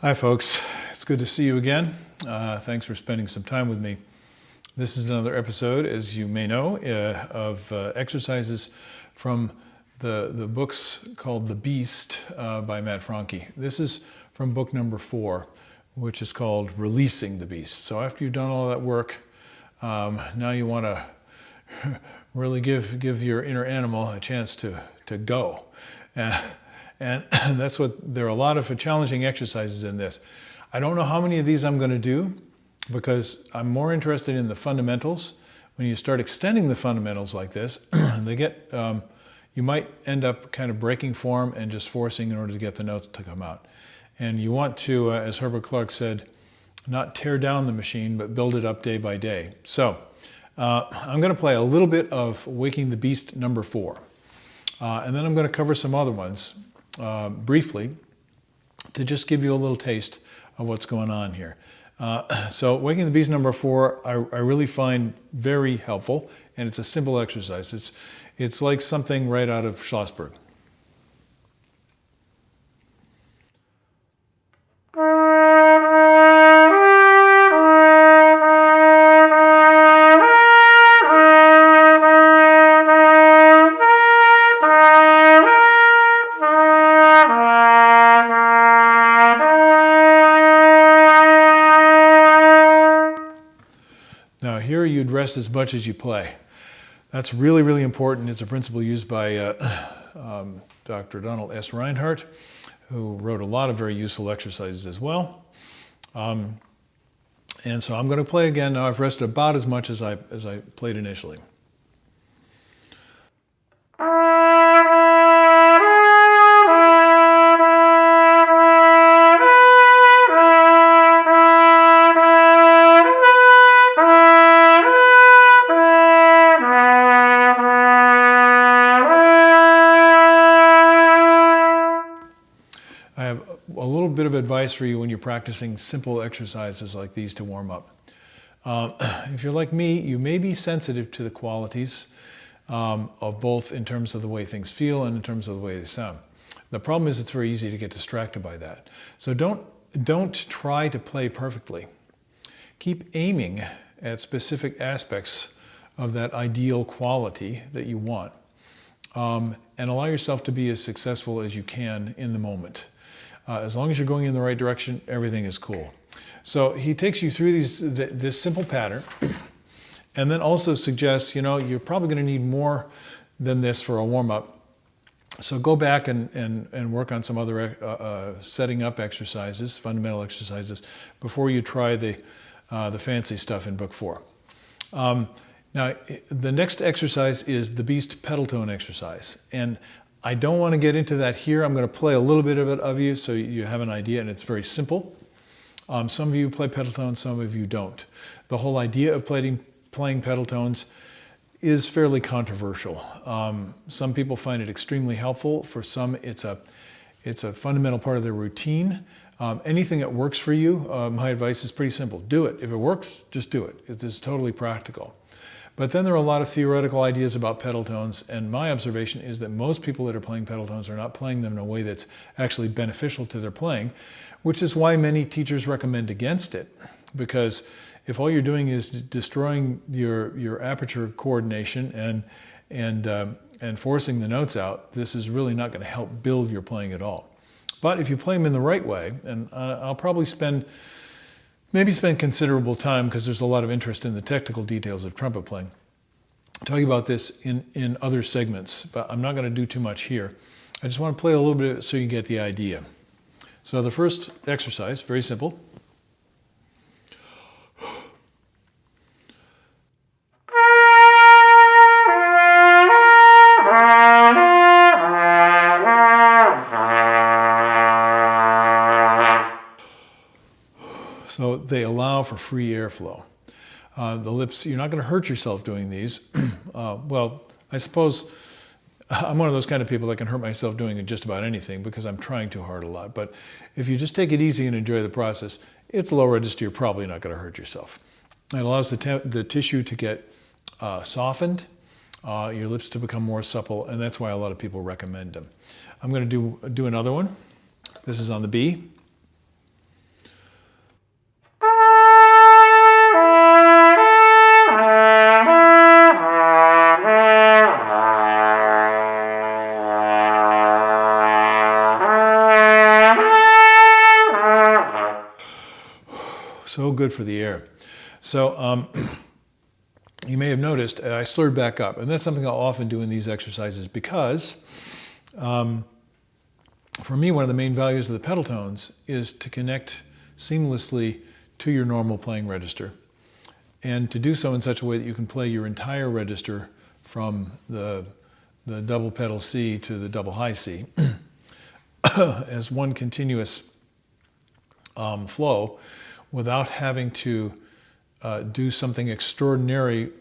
Hi folks, it's good to see you again. Thanks for spending some time with me. This is another episode, as you may know, of exercises from the books called The Beast by Matt Franke. This is from book number 4, which is called Releasing the Beast. So after you've done all that work, now you want to really give your inner animal a chance to go. And that's what, there are a lot of challenging exercises in this. I don't know how many of these I'm going to do because I'm more interested in the fundamentals. When you start extending the fundamentals like this, they get, you might end up kind of breaking form and just forcing in order to get the notes to come out. And you want to, as Herbert Clark said, not tear down the machine, but build it up day by day. So I'm going to play a little bit of Waking the Beast number 4. And then I'm going to cover some other ones briefly to just give you a little taste of what's going on here. So Waking the Beast number 4, I really find very helpful, and it's a simple exercise. It's like something right out of Schlossberg. Now here you'd rest as much as you play. That's really, really important. It's a principle used by Dr. Donald S. Reinhardt, who wrote a lot of very useful exercises as well. And so I'm going to play again. Now I've rested about as much as I played initially. I have a little bit of advice for you when you're practicing simple exercises like these to warm up. If you're like me, you may be sensitive to the qualities of both in terms of the way things feel and in terms of the way they sound. The problem is it's very easy to get distracted by that. So don't try to play perfectly. Keep aiming at specific aspects of that ideal quality that you want, and allow yourself to be as successful as you can in the moment. As long as you're going in the right direction, everything is cool. So he takes you through this simple pattern, and then also suggests, you're probably going to need more than this for a warm-up. So go back and work on some other setting up exercises, fundamental exercises, before you try the fancy stuff in book 4. Now, the next exercise is the Beast pedal tone exercise. And I don't want to get into that here. I'm going to play a little bit of it of you so you have an idea, and it's very simple. Some of you play pedal tones, some of you don't. The whole idea of playing pedal tones is fairly controversial. Some people find it extremely helpful. For some, it's a fundamental part of their routine. Anything that works for you, my advice is pretty simple. Do it. If it works, just do it. It is totally practical. But then there are a lot of theoretical ideas about pedal tones, and my observation is that most people that are playing pedal tones are not playing them in a way that's actually beneficial to their playing, which is why many teachers recommend against it. Because if all you're doing is destroying your aperture coordination and forcing the notes out, this is really not going to help build your playing at all. But if you play them in the right way, and I'll probably spend considerable time, because there's a lot of interest in the technical details of trumpet playing, talking about this in other segments, but I'm not going to do too much here. I just want to play a little bit so you get the idea. So the first exercise, very simple. So they allow for free airflow. The lips, you're not going to hurt yourself doing these. Well, I suppose I'm one of those kind of people that can hurt myself doing just about anything because I'm trying too hard a lot. But if you just take it easy and enjoy the process, it's low register, you're probably not going to hurt yourself. It allows the tissue to get softened, your lips to become more supple, and that's why a lot of people recommend them. I'm going to do another one. This is on the B. So good for the air. So you may have noticed I slurred back up, and that's something I'll often do in these exercises because for me, one of the main values of the pedal tones is to connect seamlessly to your normal playing register, and to do so in such a way that you can play your entire register from the double pedal C to the double high C as one continuous flow without having to do something extraordinary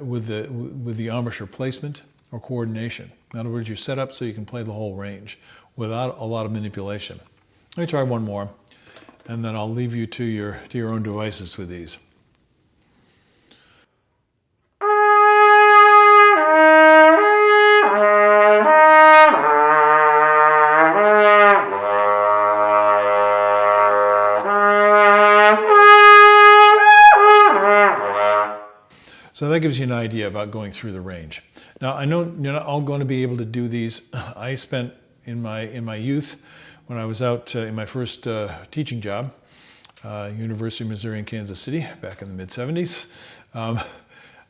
with the embouchure placement or coordination. In other words, you're set up so you can play the whole range without a lot of manipulation. Let me try one more, and then I'll leave you to your own devices with these. So that gives you an idea about going through the range. Now, I know you're not all going to be able to do these. I spent in my youth, when I was out in my first teaching job, University of Missouri in Kansas City, back in the mid-70s,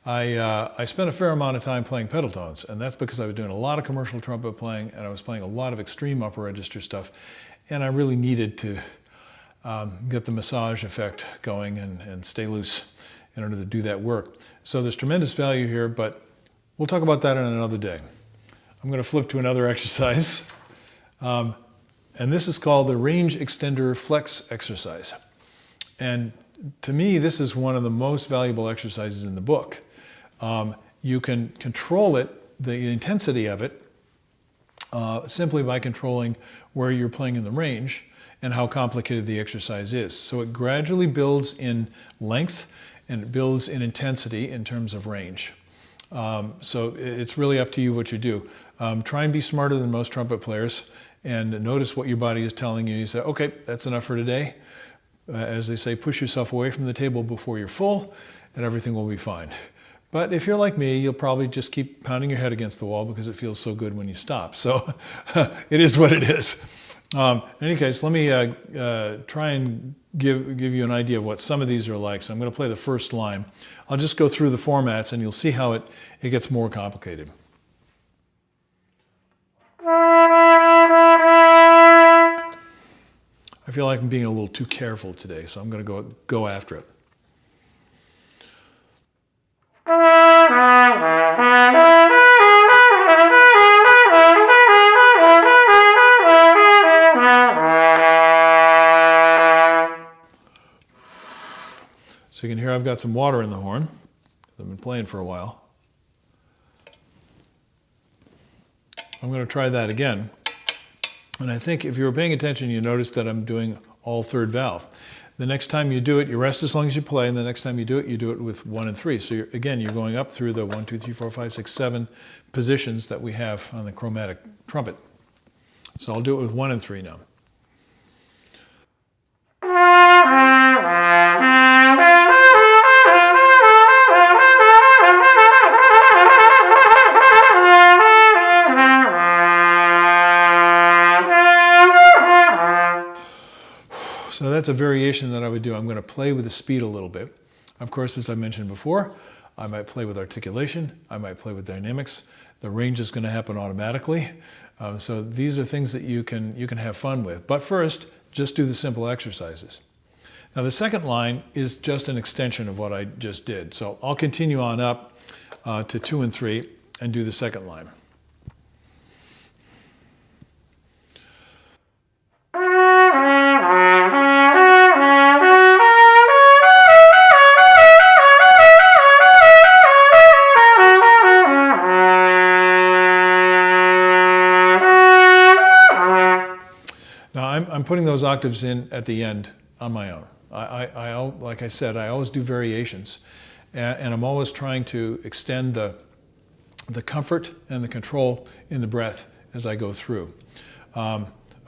I spent a fair amount of time playing pedal tones, and that's because I was doing a lot of commercial trumpet playing, and I was playing a lot of extreme upper register stuff, and I really needed to get the massage effect going and stay loose in order to do that work. So there's tremendous value here, but we'll talk about that on another day. I'm going to flip to another exercise, and this is called the range extender flex exercise. And to me, this is one of the most valuable exercises in the book. You can control it, the intensity of it, simply by controlling where you're playing in the range and how complicated the exercise is. So it gradually builds in length and it builds in intensity in terms of range. So it's really up to you what you do. Try and be smarter than most trumpet players and notice what your body is telling you. You say, okay, that's enough for today. As they say, push yourself away from the table before you're full and everything will be fine. But if you're like me, you'll probably just keep pounding your head against the wall because it feels so good when you stop. So it is what it is. In any case, let me try and give you an idea of what some of these are like. So I'm going to play the first line. I'll just go through the formats and you'll see how it gets more complicated. I feel like I'm being a little too careful today, so I'm going to go after it. So you can hear I've got some water in the horn. I've been playing for a while. I'm going to try that again. And I think if you were paying attention, you noticed that I'm doing all third valve. The next time you do it, you rest as long as you play, and the next time you do it with 1 and 3. So you're going up through the 1, 2, 3, 4, 5, 6, 7 positions that we have on the chromatic trumpet. So I'll do it with 1 and 3 now. So that's a variation that I would do. I'm going to play with the speed a little bit. Of course, as I mentioned before, I might play with articulation. I might play with dynamics. The range is going to happen automatically. So these are things that you can have fun with. But first, just do the simple exercises. Now the second line is just an extension of what I just did. So I'll continue on up to 2 and 3 and do the second line. I'm putting those octaves in at the end on my own. Like I said, I always do variations, and I'm always trying to extend the comfort and the control in the breath as I go through.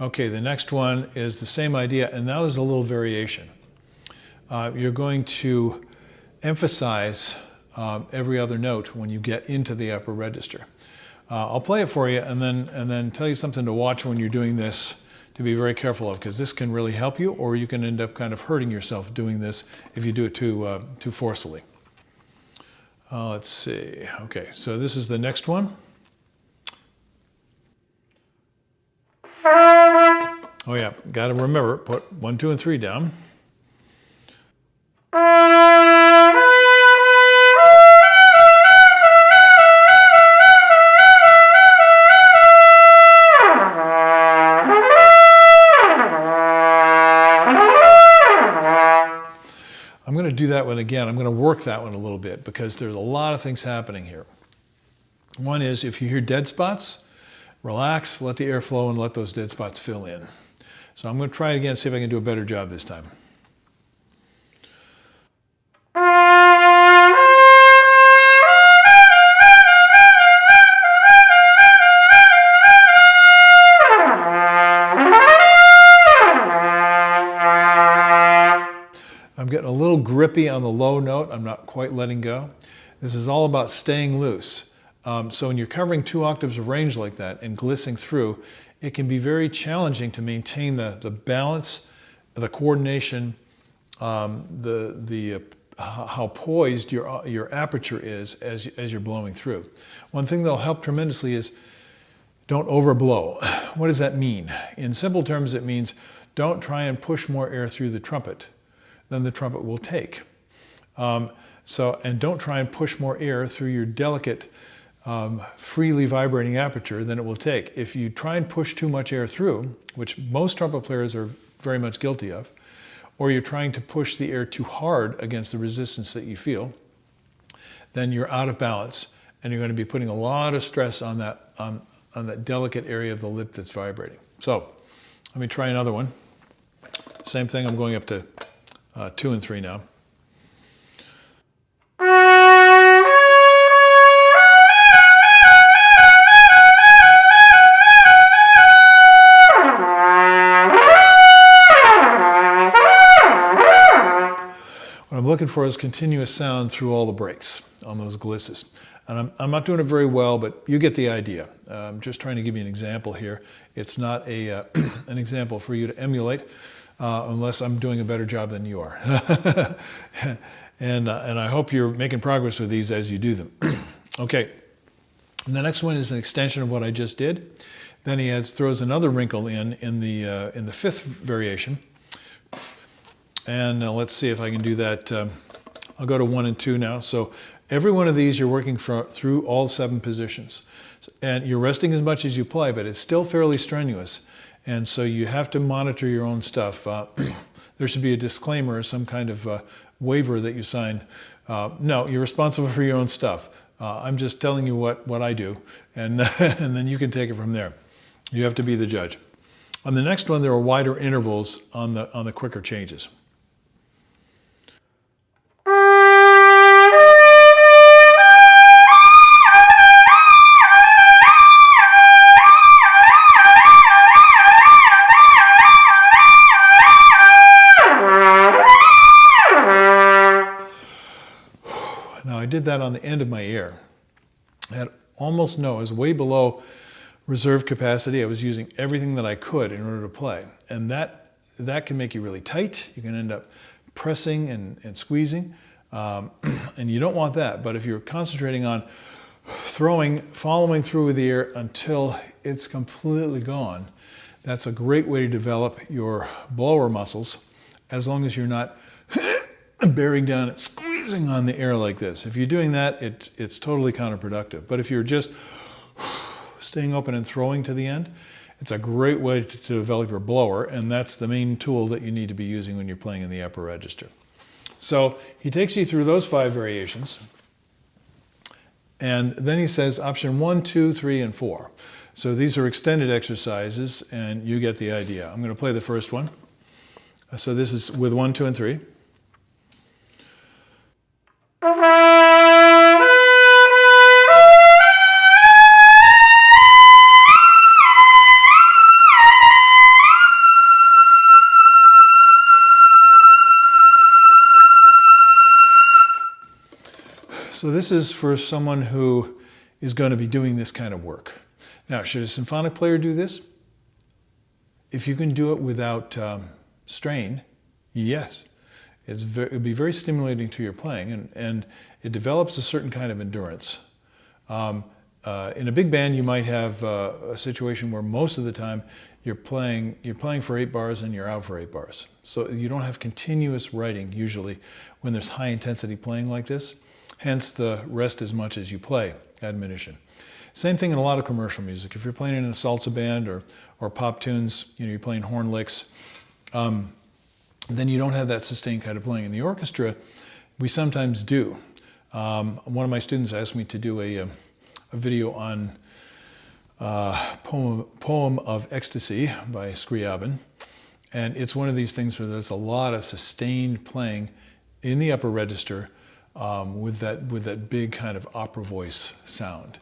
Okay, the next one is the same idea, and now there's a little variation. You're going to emphasize every other note when you get into the upper register. I'll play it for you and then tell you something to watch when you're doing this, to be very careful of, because this can really help you, or you can end up kind of hurting yourself doing this if you do it too forcefully. Let's see. Okay, so this is the next one. Oh yeah, got to remember, put 1, 2, and 3 down. I'm going to do that one again. I'm going to work that one a little bit because there's a lot of things happening here. One is, if you hear dead spots, relax, let the air flow, and let those dead spots fill in. So I'm going to try it again, see if I can do a better job this time. I'm getting a little grippy on the low note. I'm not quite letting go. This is all about staying loose. So when you're covering 2 octaves of range like that and glissing through, it can be very challenging to maintain the balance, the coordination, how poised your aperture is as you're blowing through. One thing that'll help tremendously is don't overblow. What does that mean? In simple terms, it means don't try and push more air through the trumpet than the trumpet will take. And don't try and push more air through your delicate, freely vibrating aperture than it will take. If you try and push too much air through, which most trumpet players are very much guilty of, or you're trying to push the air too hard against the resistance that you feel, then you're out of balance, and you're going to be putting a lot of stress on that delicate area of the lip that's vibrating. So let me try another one. Same thing, I'm going up to 2 and 3 now. What I'm looking for is continuous sound through all the breaks on those glisses. And I'm not doing it very well, but you get the idea. I'm just trying to give you an example here. It's not an example for you to emulate unless I'm doing a better job than you are. And I hope you're making progress with these as you do them. Okay, and the next one is an extension of what I just did. Then he throws another wrinkle in the 5th variation. And let's see if I can do that. I'll go to 1 and 2 now. So every one of these you're working through all 7 positions. And you're resting as much as you play, but it's still fairly strenuous. And so you have to monitor your own stuff. There should be a disclaimer or some kind of waiver that you sign. No, you're responsible for your own stuff. I'm just telling you what I do, and, and then you can take it from there. You have to be the judge. On the next one, there are wider intervals on the quicker changes. I did that on the end of my ear. I had almost I was way below reserve capacity. I was using everything that I could in order to play. And that can make you really tight. You can end up pressing and squeezing. And you don't want that. But if you're concentrating on following through with the air until it's completely gone, that's a great way to develop your blower muscles, as long as you're not bearing down and squeezing on the air like this. If you're doing that, it's totally counterproductive. But if you're just staying open and throwing to the end, it's a great way to develop your blower, and that's the main tool that you need to be using when you're playing in the upper register. So he takes you through those 5 variations, and then he says option 1, 2, 3, and 4. So these are extended exercises, and you get the idea. I'm going to play the first one. So this is with 1, 2, and 3. So this is for someone who is going to be doing this kind of work. Now, should a symphonic player do this? If you can do it without strain, yes. It'll be very stimulating to your playing, and it develops a certain kind of endurance. In a big band, you might have a situation where most of the time you're playing for 8 bars and you're out for 8 bars. So you don't have continuous writing usually when there's high intensity playing like this. Hence the rest as much as you play admonition. Same thing in a lot of commercial music. If you're playing in a salsa band or pop tunes, you're playing horn licks, then you don't have that sustained kind of playing. In the orchestra, we sometimes do. One of my students asked me to do a video on Poem of Ecstasy by Scriabin. And it's one of these things where there's a lot of sustained playing in the upper register with that big kind of opera voice sound.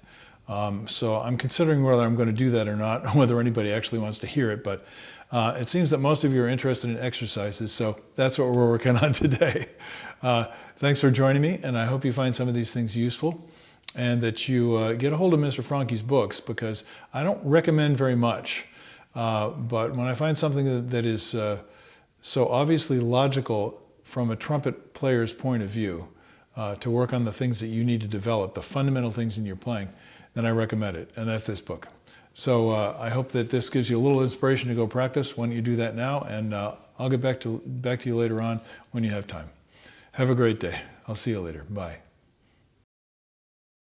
So I'm considering whether I'm going to do that or not, whether anybody actually wants to hear it, but it seems that most of you are interested in exercises, so that's what we're working on today. Thanks for joining me, and I hope you find some of these things useful, and that you get a hold of Mr. Franke's books, because I don't recommend very much, but when I find something that is so obviously logical from a trumpet player's point of view, to work on the things that you need to develop, the fundamental things in your playing, then I recommend it, and that's this book. So I hope that this gives you a little inspiration to go practice. Why don't you do that now, and I'll get back to you later on when you have time. Have a great day. I'll see you later. Bye.